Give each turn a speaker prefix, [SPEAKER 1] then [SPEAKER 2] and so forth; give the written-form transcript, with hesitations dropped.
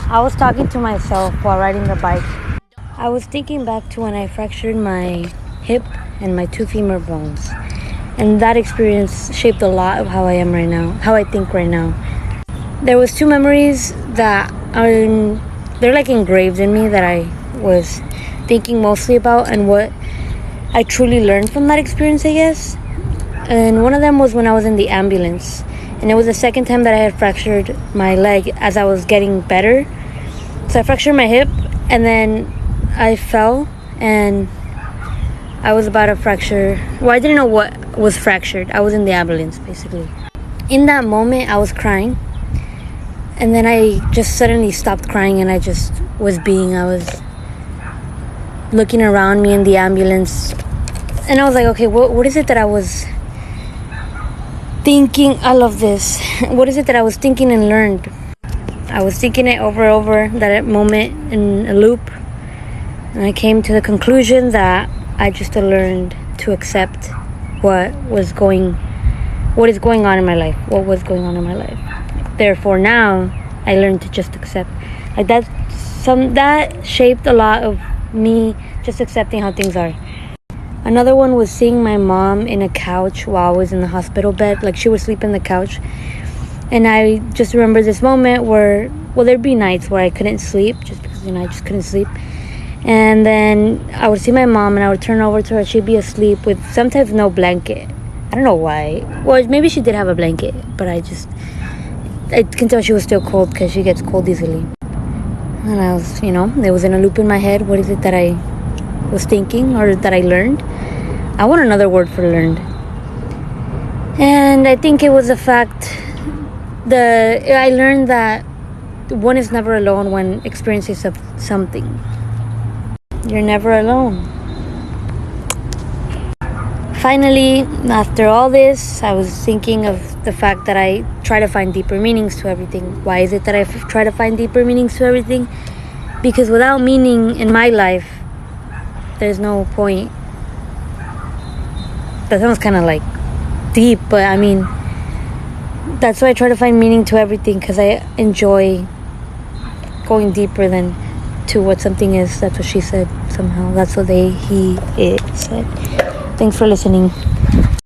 [SPEAKER 1] I was talking to myself while riding the bike. I was thinking back to when I fractured my hip and my two femur bones. And that experience shaped a lot of how I am right now, how I think right now. There was two memories that they're like engraved in me that I was thinking mostly about and what I truly learned from that experience, I guess. And one of them was when I was in the ambulance. And it was the second time that I had fractured my leg as I was getting better. So I fractured my hip and then I fell and I was about to fracture. Well, I didn't know what was fractured. I was in the ambulance basically. In that moment, I was crying. And then I just suddenly stopped crying and I just was I was looking around me in the ambulance. And I was like, okay, what is it that I was thinking? I love this. What is it that I was thinking and learned? I was thinking it over and over, that moment in a loop. And I came to the conclusion that I just learned to accept what is going on in my life. What was going on in my life. Therefore, now I learned to just accept. Like that shaped a lot of me just accepting how things are. Another one was seeing my mom in a couch while I was in the hospital bed. Like she would sleep in the couch. And I just remember this moment where, there'd be nights where I couldn't sleep just because, I just couldn't sleep. And then I would see my mom and I would turn over to her. She'd be asleep with sometimes no blanket. I don't know why. Well, maybe she did have a blanket, but I can tell she was still cold because she gets cold easily. And I was, it was in a loop in my head. What is it that I was thinking or that I learned? I want another word for learned. And I think it was the fact I learned that one is never alone when experiencing something. You're never alone. Finally, after all this, I was thinking of the fact that I try to find deeper meanings to everything. Why is it that I try to find deeper meanings to everything? Because without meaning in my life, there's no point. That sounds kind of like deep, but I mean, that's why I try to find meaning to everything, because I enjoy going deeper than to what something is. That's what she said somehow. That's what he, it said. Thanks for listening.